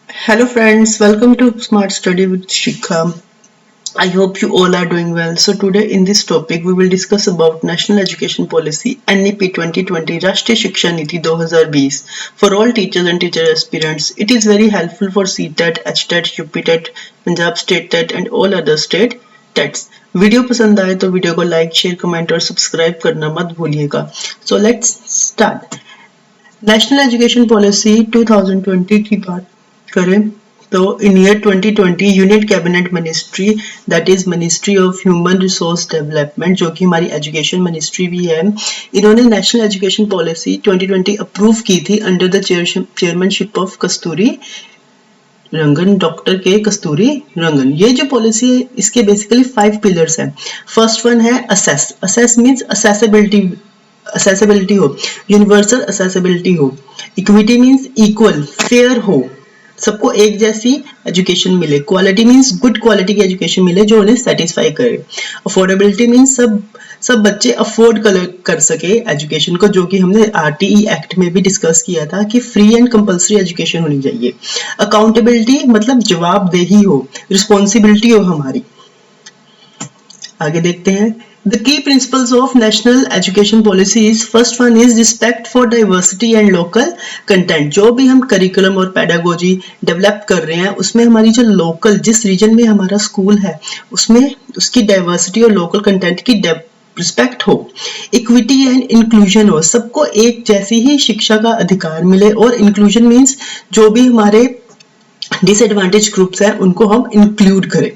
Hello friends, welcome to Smart Study with Shikha. I hope you all are doing well. So today in this topic we will discuss about National Education Policy NEP 2020 राष्ट्रीय शिक्षा नीति 2020 for all teachers and teacher aspirants. It is very helpful for CTET, HTET, UPTET, Punjab State TET and all other state TETs. Video पसंद आए तो video को like share comment और subscribe करना मत भूलिएगा. So let's start. National education policy 2020 की बात करें तो in year 2020 unit cabinet ministry that is ministry of human resource development जो कि हमारी एजुकेशन मिनिस्ट्री भी है, इन्होंने नेशनल एजुकेशन पॉलिसी 2020 अप्रूव की थी under the chairmanship of Kasturi Rangan, doctor के कस्तूरी रंगन. ये जो पॉलिसी है इसके बेसिकली 5 पिलर्स हैं. फर्स्ट वन है असेस. असेस मींस असेसिबिलिटी हो, यूनिवर्सल असेसिबिलिटी हो. इक्विटी मींस इक्वल, फेयर हो, सबको एक जैसी एजुकेशन मिले. क्वालिटी मींस गुड क्वालिटी की एजुकेशन मिले जो उन्हें सेटिस्फाई करे. अफोर्डेबिलिटी मींस सब बच्चे अफोर्ड कर सके एजुकेशन को, जो कि हमने आरटीई एक्ट में भी डिस्कस किया था कि फ्री एंड कंपल्सरी एजुकेशन होनी चाहिए. अकाउंटेबिलिटी मतलब जवाबदेही हो, रिस्पॉन्सिबिलिटी हो हमारी. आगे देखते हैं. The key principles of national education policy is first one is respect for diversity and local content. जो भी हम करिकुलम और पेडागोजी डेवलप कर रहे हैं उसमें हमारी जो लोकल, जिस रीजन में हमारा स्कूल है उसमें उसकी डाइवर्सिटी और लोकल कंटेंट की रिस्पेक्ट हो. इक्विटी एंड इंक्लूजन हो, सबको एक जैसी ही शिक्षा का अधिकार मिले. और इंक्लूजन मीन्स जो भी हमारे डिसएडवांटेज ग्रुप्स हैं उनको हम इंक्लूड करें.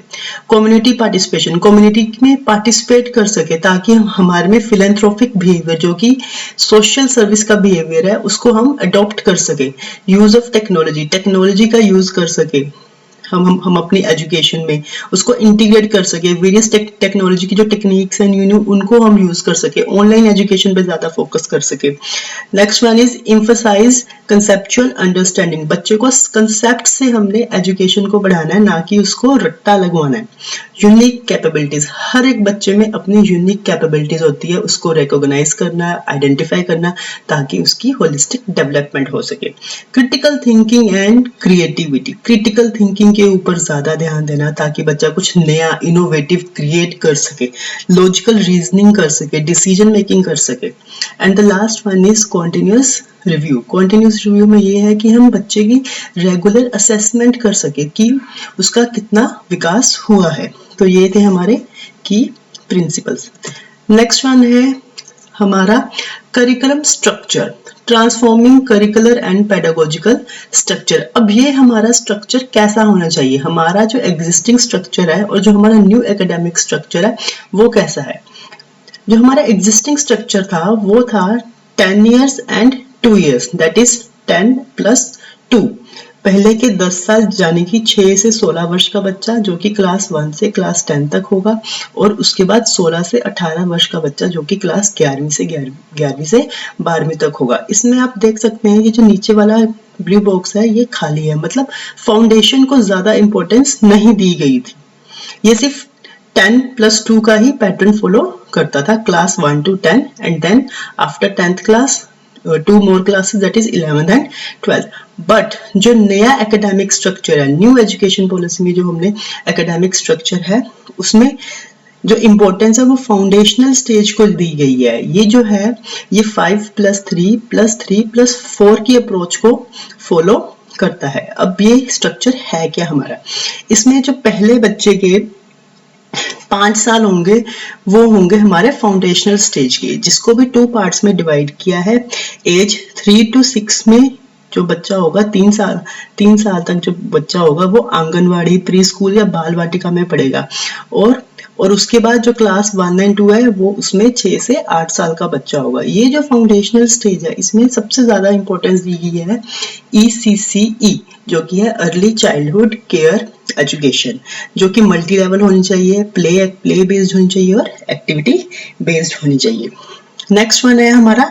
कम्युनिटी पार्टिसिपेशन, कम्युनिटी में पार्टिसिपेट कर सके ताकि हमारे में फिलेंथ्रोपिक बिहेवियर जो कि सोशल सर्विस का बिहेवियर है उसको हम अडॉप्ट कर सके. यूज ऑफ टेक्नोलॉजी, टेक्नोलॉजी का यूज कर सके हम अपनी एजुकेशन में, उसको इंटीग्रेट कर सके. वेरियस टेक्नोलॉजी की जो टेक्निक्स हैं उनको हम यूज कर सके. ऑनलाइन एजुकेशन पे ज्यादा फोकस कर सके. Next one is emphasise conceptual understanding. बच्चे को कंसेप्ट से हमने एजुकेशन को बढ़ाना है, ना कि उसको रट्टा लगवाना है. यूनिक कैपेबिलिटीज, हर एक बच्चे में अपनी यूनिक कैपेबिलिटीज होती है, उसको रिकॉग्नाइज करना, आइडेंटिफाई करना ताकि उसकी होलिस्टिक डेवलपमेंट हो सके. Critical thinking and creativity, critical thinking के ऊपर ज्यादा ध्यान देना ताकि बच्चा कुछ नया इनोवेटिव क्रिएट कर सके, लॉजिकल रीजनिंग कर सके, डिसीजन मेकिंग कर सके. And the last one is continuous review. Continuous review में ये है कि हम बच्चे की रेगुलर असेसमेंट कर सके कि उसका कितना विकास हुआ है. तो ये थे हमारे की प्रिंसिपल्स. नेक्स्ट वन है हमारा curriculum structure, transforming curricular and pedagogical structure. अब ये हमारा स्ट्रक्चर कैसा होना चाहिए, हमारा जो एग्जिस्टिंग स्ट्रक्चर है और जो हमारा न्यू एकेडमिक स्ट्रक्चर है वो कैसा है. जो हमारा एग्जिस्टिंग स्ट्रक्चर था वो था 10 years and 2 years, that is 10 + 2. पहले के 10 साल यानी कि 6 से 16 वर्ष का बच्चा जो कि क्लास 1 से क्लास 10 तक होगा, और उसके बाद 16 से 18 वर्ष का बच्चा जो कि क्लास 11वीं से 12वीं तक होगा. इसमें आप देख सकते हैं ये जो नीचे वाला ब्लू बॉक्स है ये खाली है, मतलब फाउंडेशन को ज्यादा इंपॉर्टेंस नहीं दी गई थी. ये सिर्फ 10 + 2 का ही पैटर्न फॉलो करता था, class 1 to 10 and then after 10th class 2 more classes that is 11th and 12th. But जो नया एकेडमिक स्ट्रक्चर है, न्यू एजुकेशन पॉलिसी में जो हमने एकेडमिक स्ट्रक्चर है उसमें जो इम्पोर्टेंस है वो फाउंडेशनल स्टेज को दी गई है. ये जो है ये 5 + 3 + 3 + 4 की अप्रोच को फॉलो करता है. अब ये स्ट्रक्चर है क्या हमारा, इसमें जो पहले बच्चे के 5 साल होंगे वो होंगे हमारे फाउंडेशनल स्टेज के, जिसको भी 2 पार्ट्स में डिवाइड किया है. एज 3 to 6 में जो बच्चा होगा 3 साल तक जो बच्चा होगा वो आंगनवाड़ी, प्री स्कूल या बाल वाटिका में पढ़ेगा. और उसके बाद जो क्लास 1 and 2 है वो उसमें 6 से 8 साल का बच्चा होगा. ये जो फाउंडेशनल स्टेज है इसमें सबसे ज्यादा इंपॉर्टेंस दी गई है ECCE जो कि है अर्ली चाइल्डहुड केयर एजुकेशन, जो कि मल्टी लेवल होनी चाहिए, प्ले बेस्ड होनी चाहिए और एक्टिविटी बेस्ड होनी चाहिए. नेक्स्ट वन है हमारा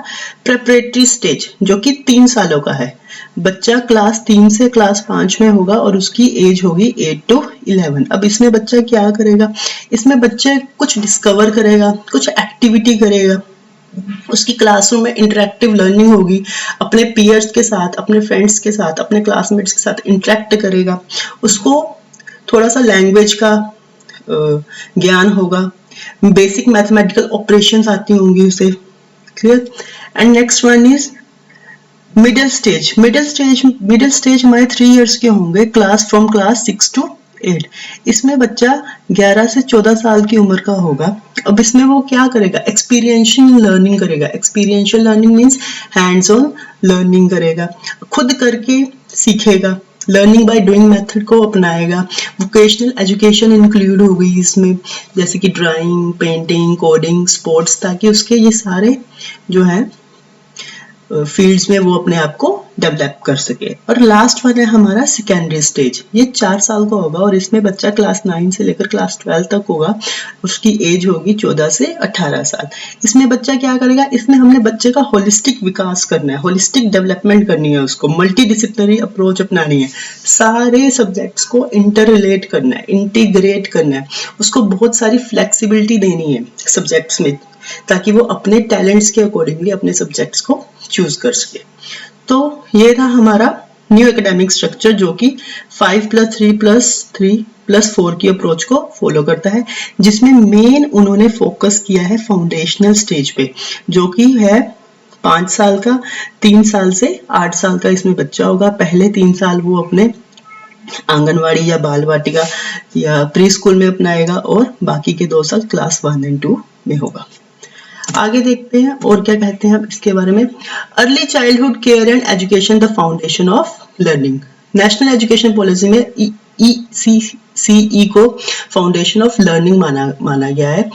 प्रेपरेटरी स्टेज जो कि 3 सालों का है. बच्चा क्लास 3 से क्लास 5 में होगा और उसकी एज होगी 8 to 11. अब इसमें बच्चा क्या करेगा, इसमें बच्चे कुछ डिस्कवर करेगा, कुछ एक्टिविटी करेगा, उसकी क्लासरूम में इंटरेक्टिव लर्निंग होगी, अपने पीयर्स के साथ, अपने फ्रेंड्स के साथ, अपने क्लासमेट्स के साथ इंटरेक्ट करेगा, उसको थोड़ा सा लैंग्वेज का ज्ञान होगा, बेसिक मैथमेटिकल ऑपरेशंस आती होंगी उसे, clear. And next one is middle stage. Middle stage हमारे 3 इयर्स के होंगे, फ्रॉम क्लास 6 to 8। इसमें बच्चा 11 से 14 साल की उम्र का होगा। अब इसमें वो क्या करेगा, एक्सपीरियंशियल लर्निंग करेगा। Experiential learning means hands on learning करेगा, खुद करके सीखेगा, लर्निंग बाय डूइंग मेथड को अपनाएगा। वोकेशनल एजुकेशन इंक्लूड हो गई इसमें, जैसे कि ड्राइंग, पेंटिंग, कोडिंग, स्पोर्ट्स, ताकि उसके ये सारे जो है फील्ड्स में वो अपने आप को डेवलप कर सके। और लास्ट वन है हमारा सेकेंडरी स्टेज। ये 4 साल का होगा और इसमें बच्चा क्लास 9 से लेकर क्लास 12 तक होगा। उसकी एज होगी 14 से 18 साल। इसमें बच्चा क्या करेगा, इसमें हमने बच्चे का होलिस्टिक विकास करना है, होलिस्टिक डेवलपमेंट करनी है, उसको मल्टी डिसिप्लिनरी अप्रोच अपनानी है, सारे सब्जेक्ट्स को इंटर रिलेट करना है, इंटीग्रेट करना है, उसको बहुत सारी फ्लेक्सिबिलिटी देनी है सब्जेक्ट्स में, ताकि वो अपने टैलेंट्स के अकॉर्डिंगली अपने सब्जेक्ट्स को चूज कर सके। तो ये था हमारा न्यू एकेडमिक स्ट्रक्चर, जो कि 5+3+3+4 की अप्रोच को फॉलो करता है, जिसमें मेन उन्होंने फोकस किया है फाउंडेशनल स्टेज पे, जो कि है 5 साल का, 3 साल से 8 साल का इसमें बच्चा होगा। पहले 3 साल वो अपने आंगनवाड़ी या बाल वाटिका या प्री स्कूल में अपनाएगा और बाकी के 2 साल क्लास 1 और 2 में होगा। आगे देखते हैं और क्या कहते हैं हम इसके बारे में। Early childhood care and education the foundation of learning. National education policy में ECCE को फाउंडेशन ऑफ लर्निंग माना गया है,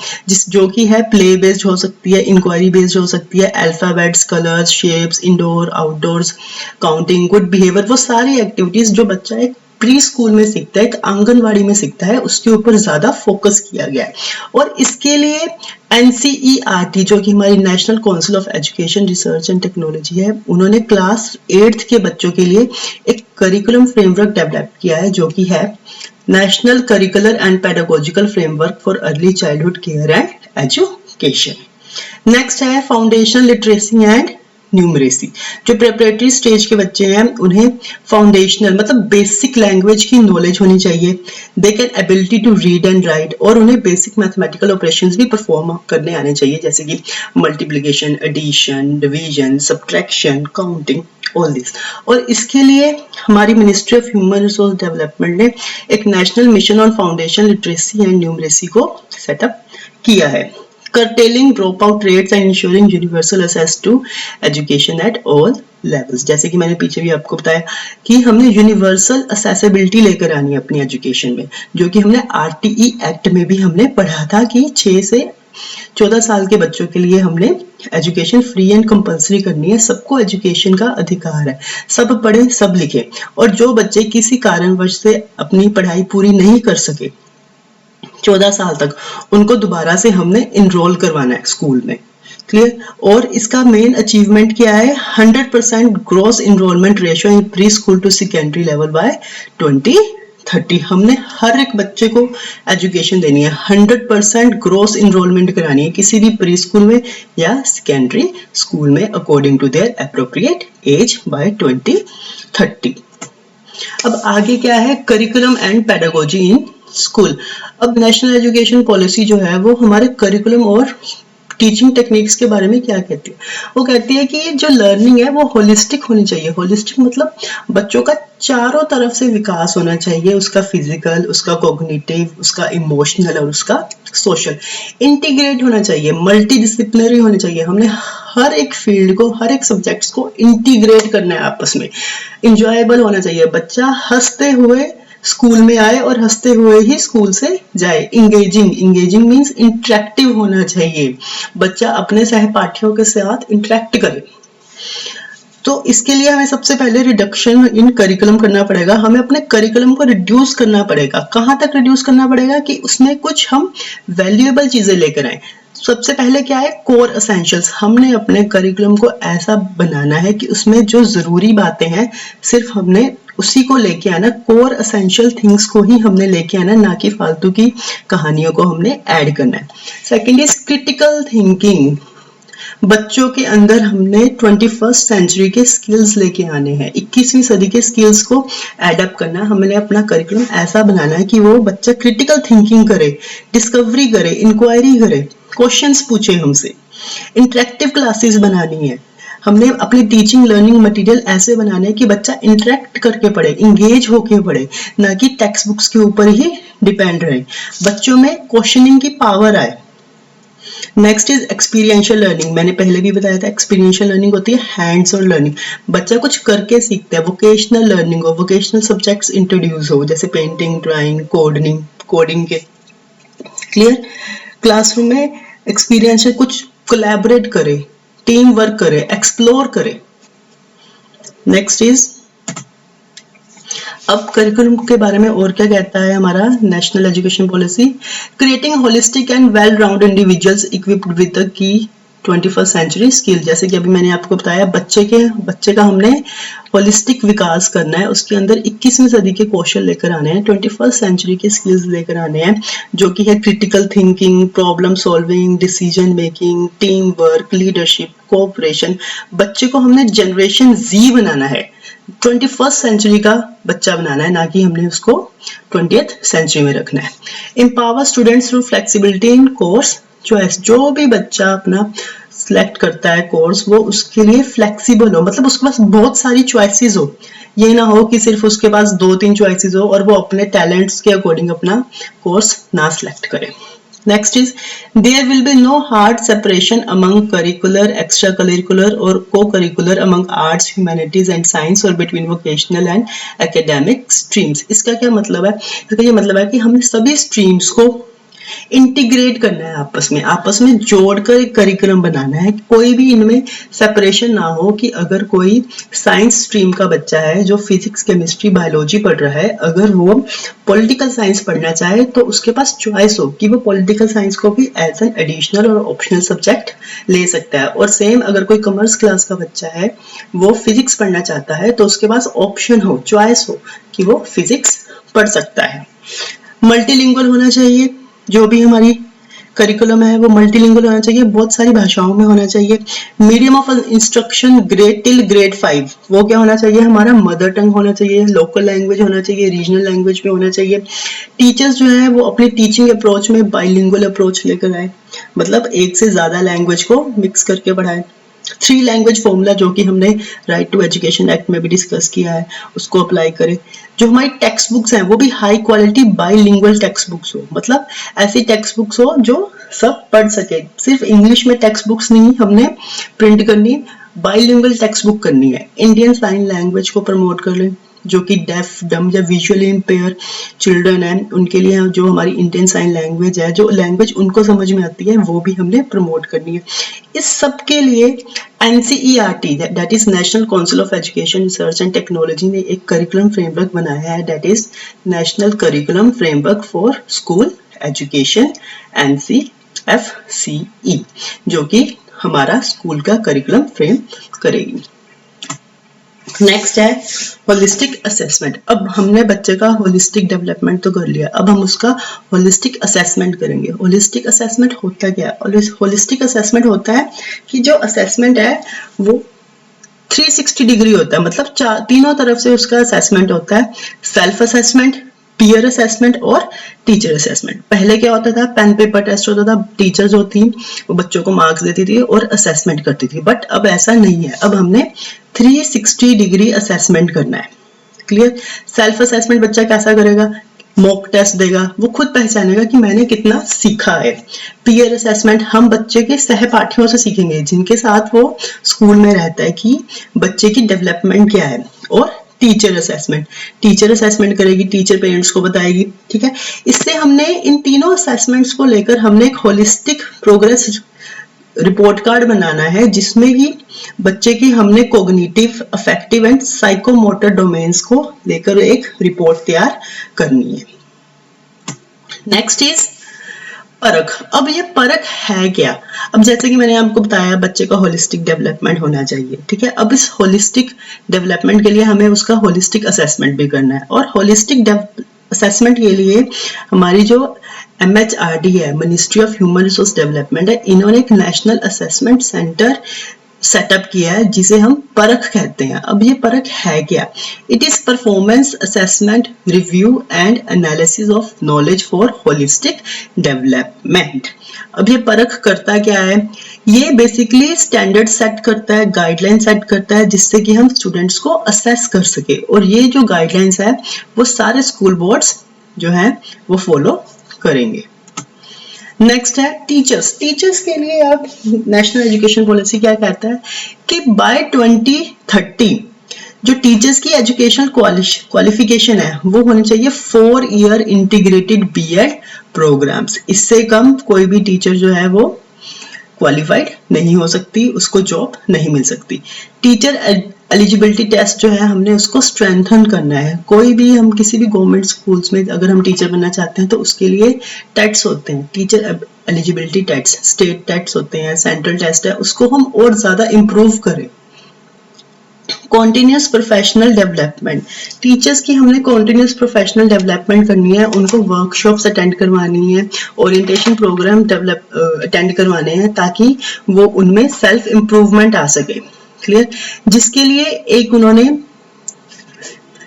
जो कि है प्ले बेस्ड हो सकती है, इंक्वायरी बेस्ड हो सकती है, alphabets, colours, shapes, indoor outdoors, counting, good behaviour, वो सारी एक्टिविटीज जो बच्चा एक प्री स्कूल में सीखता है, एक आंगनवाड़ी में सीखता है, उसके ऊपर ज्यादा फोकस किया गया है। और इसके लिए NCERT, जो कि हमारी national council of education research and technology है, उन्होंने क्लास 8 के बच्चों के लिए एक करिकुलम फ्रेमवर्क डेवलप किया है, जो कि है national curricular and pedagogical framework for early childhood care and education. Next है फाउंडेशनल लिटरेसी एंड न्यूमरेसी। जो प्रेपरेटरी स्टेज के बच्चे हैं उन्हें फाउंडेशनल मतलब बेसिक लैंग्वेज की नॉलेज होनी चाहिए, they can ability to read and write, और उन्हें बेसिक मैथमेटिकल ऑपरेशंस भी परफॉर्म करने आने चाहिए, जैसे कि multiplication, addition, division, subtraction, counting, all this. और इसके लिए हमारी ministry of human resource development ने एक national mission on foundation literacy and numeracy को सेटअप किया है। curtailing dropout rates and ensuring universal access to education at all levels। जैसे कि मैंने पीछे भी आपको बताया कि हमने यूनिवर्सल असेसिबिलिटी लेकर आनी है अपनी एजुकेशन में, जो कि हमने RTE एक्ट में भी हमने पढ़ा था कि 6 से 14 साल के बच्चों के लिए हमने एजुकेशन फ्री एंड कंपल्सरी करनी है। सबको एजुकेशन का अधिकार है, सब पढ़े सब लिखे, और जो बच्चे किसी कारणवश से अपनी पढ़ाई पूरी नहीं कर सके 14 साल तक, उनको दोबारा से हमने इनरोल करवाना है स्कूल में, क्लियर। और इसका मेन अचीवमेंट क्या है, 100% gross enrolment ratio in pre school to secondary level by 2030। हमने हर एक बच्चे को एजुकेशन देनी है, 100% ग्रॉस इनरोलमेंट करानी है किसी भी प्री स्कूल में या सेकेंडरी स्कूल में according to their appropriate age by 2030। अब आगे क्या है, curriculum and pedagogy in school. अब नेशनल एजुकेशन पॉलिसी जो है वो हमारे करिकुलम और टीचिंग टेक्निक्स के बारे में क्या कहती है, वो कहती है कि जो लर्निंग है वो होलिस्टिक होनी चाहिए। होलिस्टिक मतलब बच्चों का चारों तरफ से विकास होना चाहिए, उसका फिजिकल, उसका कॉग्निटिव, उसका इमोशनल और उसका सोशल। इंटीग्रेट होना चाहिए, मल्टी डिसिप्लिनरी होनी चाहिए। हमने हर एक फील्ड को, हर एक सब्जेक्ट्स को इंटीग्रेट करना है आपस में। इंजॉयबल होना चाहिए, बच्चा हंसते हुए स्कूल में आए और हंसते हुए ही स्कूल से जाए। इंगेजिंग मीन्स इंटरेक्टिव होना चाहिए, बच्चा अपने सहपाठियों के साथ इंटरेक्ट करे। तो इसके लिए हमें सबसे पहले रिडक्शन इन करिकुलम करना पड़ेगा, हमें अपने करिकुलम को रिड्यूस करना पड़ेगा। कहाँ तक रिड्यूस करना पड़ेगा कि उसमें कुछ हम वैल्यूएबल चीजें लेकर आए। सबसे पहले क्या है, कोर एसेंशियल्स। हमने अपने करिकुलम को ऐसा बनाना है कि उसमें जो जरूरी बातें हैं सिर्फ हमने उसी को लेके आना, कोर एसेंशियल थिंग्स को ही हमने लेके आना, ना कि फालतू की कहानियों को हमने ऐड करना है। Second is critical thinking. बच्चों के अंदर हमने 21st सेंचुरी के स्किल्स लेके आने हैं, 21वीं सदी के स्किल्स को एडप्ट करना है। हमने अपना करिकुलम ऐसा बनाना है कि वो बच्चा क्रिटिकल थिंकिंग करे, डिस्कवरी करे, इंक्वायरी करे, क्वेश्चंस पूछे हमसे। इंटरेक्टिव क्लासेस बनानी है, हमने अपनी टीचिंग लर्निंग मटेरियल ऐसे बनाने हैं कि बच्चा इंटरेक्ट करके पढ़े, इंगेज होके पढ़े, ना कि टेक्स्ट बुक्स के ऊपर ही डिपेंड रहे। बच्चों में क्वेश्चनिंग की पावर आए। Next is experiential learning. मैंने पहले भी बताया था एक्सपीरियंशियल लर्निंग होती है हैंड्स ऑन लर्निंग, बच्चा कुछ करके सीखता है। वोकेशनल लर्निंग हो, वोकेशनल सब्जेक्ट्स इंट्रोड्यूस हो, जैसे पेंटिंग, ड्राइंग, कोडिंग के। क्लियर? क्लासरूम में एक्सपीरियंशियल कुछ कोलैबोरेट करे, टीम वर्क करे, एक्सप्लोर करे। नेक्स्ट इज, अब करिकुलम के बारे में और क्या कहता है हमारा national education policy? Creating holistic and well round individuals equipped with the key 21st century skill. जैसे कि अभी मैंने आपको बताया, बच्चे का हमने होलिस्टिक विकास करना है, उसके अंदर 21वीं सदी के कौशल लेकर आने हैं, 21st सेंचुरी के स्किल्स लेकर आने हैं, जो कि है critical thinking, problem solving, decision making, team work, leadership, cooperation. बच्चे को हमने जनरेशन जी बनाना है, 21st सेंचुरी का बच्चा बनाना है, ना कि हमने उसको 20th सेंचुरी में रखना है। एम्पावर स्टूडेंट्स थ्रू फ्लेक्सिबिलिटी इन कोर्स चॉइस। जो भी बच्चा अपना सिलेक्ट करता है कोर्स, वो उसके लिए फ्लेक्सिबल हो, मतलब उसके पास बहुत सारी चॉइसेस हो। ये ना हो कि सिर्फ उसके पास 2-3 चॉइसेस हो और वो अपने टैलेंट्स के अकॉर्डिंग अपना कोर्स ना सिलेक्ट करे। Next is, there will be no hard separation among curricular, extracurricular और co-curricular among arts, humanities and science और between vocational and academic streams। इसका क्या मतलब है? इसका ये मतलब है कि हमने सभी स्ट्रीम्स को इंटीग्रेट करना है, आपस में जोड़कर एक करिकुलम बनाना है। कोई भी इनमें सेपरेशन ना हो कि अगर कोई साइंस स्ट्रीम का बच्चा है जो फिजिक्स, केमिस्ट्री, बायोलॉजी पढ़ रहा है, अगर वो पॉलिटिकल साइंस पढ़ना चाहे तो उसके पास चॉइस हो कि वो पॉलिटिकल साइंस को भी एज एन एडिशनल और ऑप्शनल सब्जेक्ट ले सकता है। और सेम अगर कोई कॉमर्स क्लास का बच्चा है, वो फिजिक्स पढ़ना चाहता है, तो उसके पास ऑप्शन हो, चॉइस हो कि वो फिजिक्स पढ़ सकता है। मल्टीलिंगुअल होना चाहिए, जो भी हमारी करिकुलम है वो मल्टीलिंगुअल होना चाहिए, बहुत सारी भाषाओं में होना चाहिए। Medium of instruction grade till grade 5, वो क्या होना चाहिए? हमारा मदर टंग होना चाहिए, लोकल लैंग्वेज होना चाहिए, रीजनल लैंग्वेज में होना चाहिए। टीचर्स जो है वो अपनी टीचिंग अप्रोच में बाइलिंगुअल अप्रोच लेकर आए, मतलब एक से ज्यादा लैंग्वेज को मिक्स करके पढ़ाए। 3 लैंग्वेज फॉर्मूला, जो कि हमने राइट टू एजुकेशन एक्ट में भी डिस्कस किया है, उसको अप्लाई करें। जो हमारी टेक्स्ट बुक्स हैं वो भी high quality bilingual text books हो, मतलब ऐसी टेक्स्ट बुक्स हो जो सब पढ़ सके। सिर्फ इंग्लिश में टेक्स्ट बुक्स नहीं हमने प्रिंट करनी, बाइलिंगुअल टेक्स्ट बुक करनी है। इंडियन साइन लैंग्वेज को प्रमोट कर लें, जो कि डेफ, डम या विजुअली इम्पेयर चिल्ड्रन हैं, उनके लिए जो हमारी इंडियन साइन लैंग्वेज है, जो लैंग्वेज उनको समझ में आती है, वो भी हमने प्रमोट करनी है। इस सब के लिए NCERT, that is national council of education research and technology, ने एक करिकुलम फ्रेमवर्क बनाया है, that is national curriculum framework for school education, NCFCE, जो कि हमारा स्कूल का करिकुलम फ्रेम करेगी। नेक्स्ट है होलिस्टिक असेसमेंट। अब हमने बच्चे का होलिस्टिक डेवलपमेंट तो कर लिया, अब हम उसका होलिस्टिक असेसमेंट करेंगे। होलिस्टिक असेसमेंट होता क्या है? होलिस्टिक असेसमेंट होता है कि जो असेसमेंट है वो 360 डिग्री होता है, मतलब तीनों तरफ से उसका असेसमेंट होता है। सेल्फ असेसमेंट, पीयर असेसमेंट और टीचर असेसमेंट। पहले क्या होता था? पेन पेपर टेस्ट होता था, टीचर्स जो थी वो बच्चों को मार्क्स देती थी और असेसमेंट करती थी, बट अब ऐसा नहीं है। अब हमने 360 डिग्री असेसमेंट करना है। क्लियर? सेल्फ असेसमेंट बच्चा कैसा करेगा? मॉक टेस्ट देगा, वो खुद पहचानेगा कि मैंने कितना सीखा है। पीयर असेसमेंट हम बच्चे के सहपाठियों से सीखेंगे, जिनके साथ वो स्कूल में रहता है, कि बच्चे की डेवलपमेंट क्या है। और टीचर असेसमेंट करेगी, टीचर पेरेंट्स को बताएगी। ठीक है, इससे हमने इन तीनों असेसमेंट्स को लेकर हमने एक होलिस्टिक प्रोग्रेस रिपोर्ट कार्ड बनाना है, जिसमें कि बच्चे की हमने cognitive, affective and psychomotor domains को लेकर एक रिपोर्ट तैयार करनी है। नेक्स्ट इज परख। अब ये परख है क्या? अब जैसे कि मैंने आपको बताया बच्चे का होलिस्टिक डेवलपमेंट होना चाहिए। ठीक है, अब इस होलिस्टिक डेवलपमेंट के लिए हमें उसका होलिस्टिक असेसमेंट भी करना है, और होलिस्टिक असेसमेंट के लिए हमारी जो MHRD है, ministry of human resource development है, इन्होंने एक नेशनल असेसमेंट सेंटर सेटअप किया है जिसे हम परख कहते हैं। अब ये परख है क्या? It is performance assessment review and analysis of knowledge for holistic development. अब ये परख करता क्या है? ये बेसिकली स्टैंडर्ड सेट करता है, गाइडलाइन सेट करता है जिससे कि हम स्टूडेंट्स को असेस कर सके, और ये जो गाइडलाइंस है वो सारे स्कूल बोर्ड्स जो है वो फॉलो करेंगे। नेक्स्ट है टीचर्स। टीचर्स के लिए अब नेशनल एजुकेशन पॉलिसी क्या कहता है कि बाय 2030 जो टीचर्स की एजुकेशन क्वालिफिकेशन है वो होनी चाहिए 4 ईयर इंटीग्रेटेड बीएड प्रोग्राम्स। इससे कम कोई भी टीचर जो है वो क्वालिफाइड नहीं हो सकती, उसको जॉब नहीं मिल सकती। टीचर एलिजिबिलिटी टेस्ट जो है हमने उसको स्ट्रेंथन करना है। कोई भी हम किसी भी गवर्नमेंट स्कूल्स में अगर हम टीचर बनना चाहते हैं तो उसके लिए टेस्ट होते हैं, teacher eligibility test, state test होते हैं, सेंट्रल टेस्ट है, उसको हम और ज्यादा इम्प्रूव करें। कॉन्टिन्यूस प्रोफेशनल डेवलपमेंट, टीचर्स की हमने कॉन्टिन्यूस प्रोफेशनल डेवलपमेंट करनी है, उनको वर्कशॉप्स अटेंड करवानी है, ओरिएंटेशन प्रोग्राम अटेंड करवाने हैं ताकि वो उनमें सेल्फ इम्प्रूवमेंट आ सके। क्लियर? जिसके लिए एक उन्होंने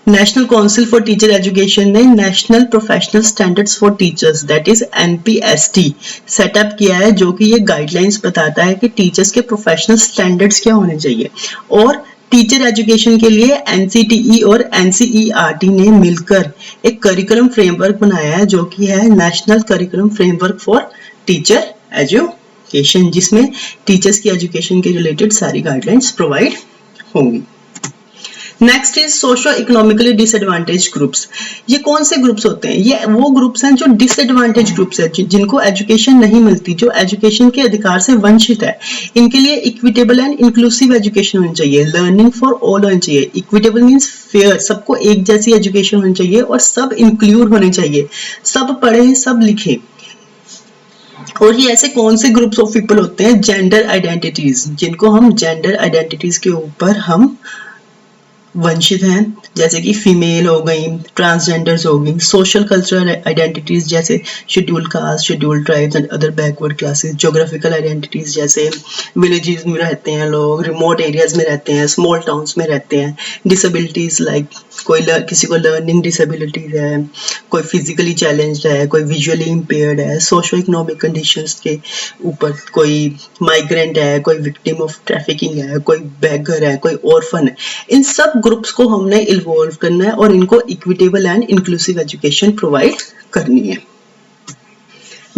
national council for teacher education ने national professional standards for teachers that is NPST setup किया है, जो कि ये गाइडलाइंस बताता है कि टीचर्स के प्रोफेशनल स्टैंडर्ड्स क्या होने चाहिए। और टीचर एजुकेशन के लिए NCTE और NCERT ने मिलकर एक करिकुलम फ्रेमवर्क बनाया है जो कि है national curriculum framework for teacher education, जिसमें टीचर्स की एजुकेशन के रिलेटेड सारी गाइडलाइंस प्रोवाइड होंगी। Next is socio economically disadvantage groups. ये कौन से ग्रुप्स होते हैं? ये वो ग्रुप्स हैं जो डिसएडवांटेज ग्रुप्स है, जिनको एजुकेशन नहीं मिलती, जो एजुकेशन के अधिकार से वंचित है। इनके लिए इक्विटेबल एंड इंक्लूसिव एजुकेशन होनी चाहिए, लर्निंग फॉर ऑल होनी चाहिए। इक्विटेबल मीन्स फेयर, सबको एक जैसी एजुकेशन होनी चाहिए और सब इंक्लूड होने चाहिए, सब पढ़े सब लिखे। और ये ऐसे कौन से ग्रुप्स ऑफ पीपल होते हैं? जेंडर आइडेंटिटीज, जिनको हम जेंडर आइडेंटिटीज के ऊपर हम वंचित हैं, जैसे कि फीमेल हो गई, ट्रांसजेंडर्स हो गई। सोशल कल्चरल आइडेंटिटीज जैसे schedule caste, schedule tribes and other backward classes. Geographical identities जैसे विलेजेस में रहते हैं लोग, रिमोट एरियाज में रहते हैं, स्मॉल टाउन्स में रहते हैं। डिसेबिलिटीज लाइक किसी को लर्निंग डिसेबिलिटीज है, कोई फिजिकली चैलेंज्ड है, कोई विजुअली इम्पेयर्ड है। सोशो इकोनॉमिक कंडीशंस के ऊपर कोई माइग्रेंट है, कोई विक्टिम ऑफ ट्रैफिकिंग है, कोई बैगर है, कोई ऑर्फन है। इन सब ग्रुप्स को हमने इन्वॉल्व करना है और इनको equitable and inclusive education provide करनी है।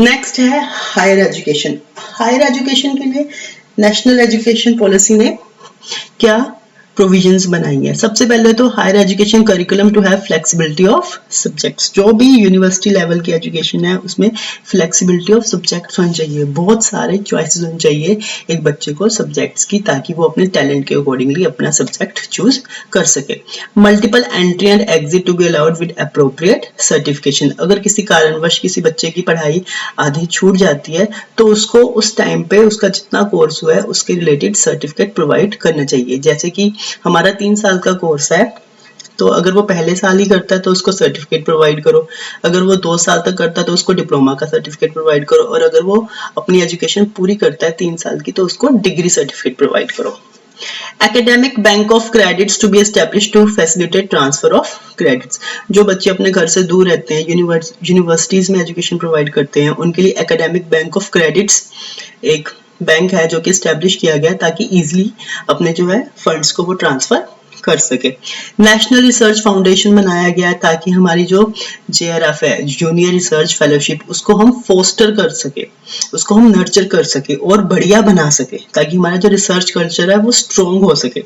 नेक्स्ट है हायर एजुकेशन। हायर एजुकेशन के लिए नेशनल एजुकेशन पॉलिसी ने क्या प्रोविजंस बनाई है? सबसे पहले तो higher education curriculum to have flexibility of subjects. जो भी यूनिवर्सिटी लेवल की एजुकेशन है उसमें फ्लेक्सिबिलिटी ऑफ सब्जेक्ट्स होनी चाहिए, बहुत सारे चॉइसेस होने चाहिए एक बच्चे को सब्जेक्ट्स की, ताकि वो अपने टैलेंट के अकॉर्डिंगली अपना सब्जेक्ट चूज कर सके। Multiple entry and exit to be allowed with appropriate certification. अगर किसी कारणवश किसी बच्चे की पढ़ाई आधी छूट जाती है तो उसको उस टाइम पे उसका जितना कोर्स हुआ है उसके रिलेटेड सर्टिफिकेट प्रोवाइड करना चाहिए। जैसे कि हमारा 3 साल का कोर्स है, तो अगर वो पहले साल ही करता है तो उसको सर्टिफिकेट प्रोवाइड करो, अगर वो 2 साल तक करता है तो उसको डिप्लोमा का सर्टिफिकेट प्रोवाइड करो, और अगर वो अपनी एजुकेशन पूरी करता है 3 साल की तो उसको डिग्री सर्टिफिकेट प्रोवाइड करो। Academic bank of credits to be established to facilitate transfer of credits. जो बच्चे अपने घर से दूर रहते हैं, यूनिवर्सिटीज में एजुकेशन प्रोवाइड करते हैं, उनके लिए एकेडमिक बैंक ऑफ क्रेडिट्स एक बैंक है जो कि एस्टेब्लिश किया गया ताकि इजीली अपने जो है फंड्स को वो ट्रांसफर कर सके। नेशनल रिसर्च फाउंडेशन बनाया गया है ताकि हमारी जो JRF है, जूनियर रिसर्च फेलोशिप, उसको हम फोस्टर कर सके, उसको हम नर्चर कर सके और बढ़िया बना सके, ताकि हमारा जो रिसर्च कल्चर है वो स्ट्रॉन्ग हो सके।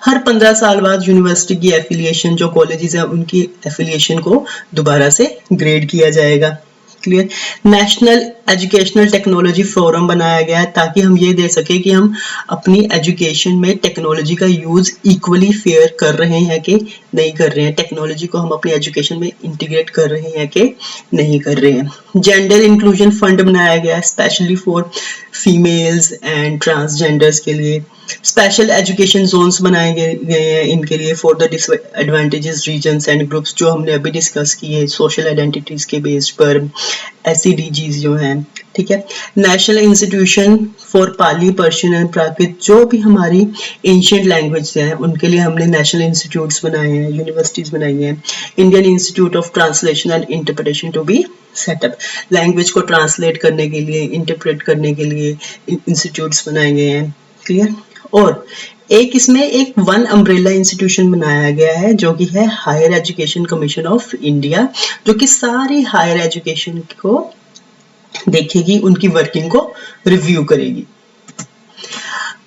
हर 15 साल बाद यूनिवर्सिटी की एफिलिएशन, जो कॉलेजेस हैं उनकी एफिलिएशन को दोबारा से ग्रेड किया जाएगा। Clear? National educational technology forum बनाया गया है ताकि हम ये दे सके कि हम अपनी एजुकेशन में टेक्नोलॉजी का यूज इक्वली फेयर कर रहे हैं कि नहीं कर रहे हैं, टेक्नोलॉजी को हम अपनी एजुकेशन में इंटीग्रेट कर रहे हैं कि नहीं कर रहे हैं। जेंडर इंक्लूजन फंड बनाया गया है specially for females and transgenders के लिए। स्पेशल एजुकेशन जोन्स बनाए गए हैं इनके लिए for the disadvantages regions and groups, जो हमने अभी डिस्कस किए सोशल आइडेंटिटीज के बेस पर, SCDGs जो हैं, ठीक है। National institution for Pali, Persian and Prakrit, जो भी हमारी एंशियंट लैंग्वेज हैं उनके लिए हमने नेशनल इंस्टीट्यूट्स बनाए हैं, यूनिवर्सिटीज बनाई हैं। Indian institute of translation and interpretation to be setup, language को ट्रांसलेट करने के लिए, इंटरप्रेट करने के लिए इंस्टीट्यूट्स बनाए गए हैं, क्लियर। और एक इसमें एक वन अम्ब्रेला इंस्टीट्यूशन बनाया गया है जो कि है higher education commission of India, जो कि सारी हायर एजुकेशन को देखेगी, उनकी वर्किंग को रिव्यू करेगी।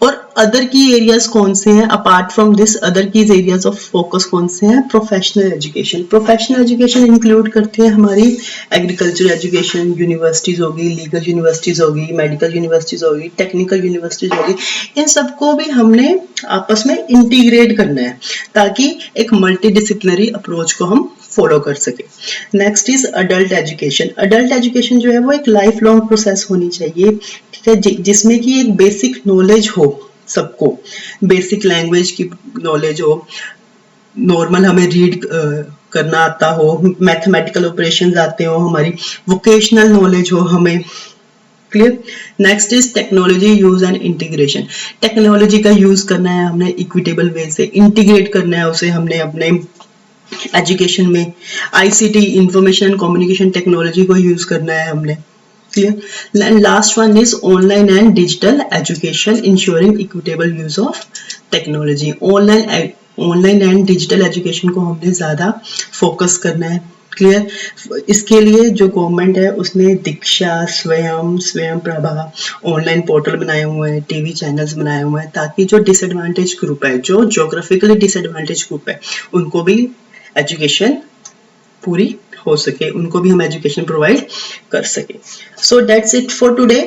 और अदर की एरियाज कौन से हैं अपार्ट फ्रॉम दिस, अदर की एरियाज ऑफ फोकस कौन से हैं? Professional education. Professional education include करते हैं हमारी एग्रीकल्चर एजुकेशन, यूनिवर्सिटीज होगी, लीगल यूनिवर्सिटीज होगी, मेडिकल यूनिवर्सिटीज होगी, टेक्निकल यूनिवर्सिटीज होगी। इन सबको भी हमने आपस में इंटीग्रेट करना है ताकि एक मल्टी डिसिप्लिनरी अप्रोच को हम फॉलो कर सके। Next is adult education. Adult education जो है वो एक लाइफ लॉन्ग प्रोसेस होनी चाहिए, ठीक है, जिसमें कि एक बेसिक नॉलेज हो सबको, बेसिक लैंग्वेज की नॉलेज हो, नॉर्मल हमें रीड करना आता हो, मैथमेटिकल ऑपरेशंस आते हो, हमारी वोकेशनल नॉलेज हो हमें, clear. Next is technology use and integration. Technology का यूज करना है हमने इक्विटेबल वे से, इंटीग्रेट करना है उसे हमने अपने एजुकेशन में। ICT, information and communication technology को यूज करना है हमने, clear. Last one is online and digital education, ensuring equitable use of technology. Online and digital education को हमने ज्यादा फोकस करना है, क्लियर। इसके लिए जो गवर्नमेंट है उसने दीक्षा, स्वयं प्रभा ऑनलाइन पोर्टल बनाए हुए हैं, टीवी चैनल्स बनाए हुए हैं, ताकि जो डिसएडवांटेज ग्रुप है, जो ज्योग्राफिकली डिसएडवांटेज ग्रुप है, उनको भी एजुकेशन पूरी हो सके, उनको भी हम एजुकेशन प्रोवाइड कर सके। So that's it for today.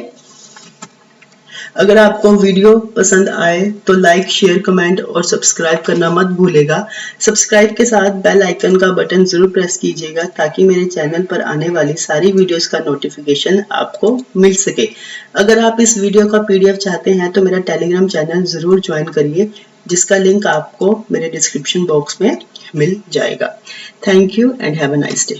अगर आपको वीडियो पसंद आए तो लाइक, शेयर, कमेंट और सब्सक्राइब करना मत भूलेगा। सब्सक्राइब के साथ बेल आइकन का बटन जरूर प्रेस कीजिएगा ताकि मेरे चैनल पर आने वाली सारी वीडियोस का नोटिफिकेशन आपको मिल सके। अगर आप इस वीडियो का PDF चाहते हैं तो मेरा टेलीग्राम चैनल जरूर ज्वाइन करिए, जिसका लिंक आपको मेरे डिस्क्रिप्शन बॉक्स में मिल जाएगा। Thank you and have a nice day.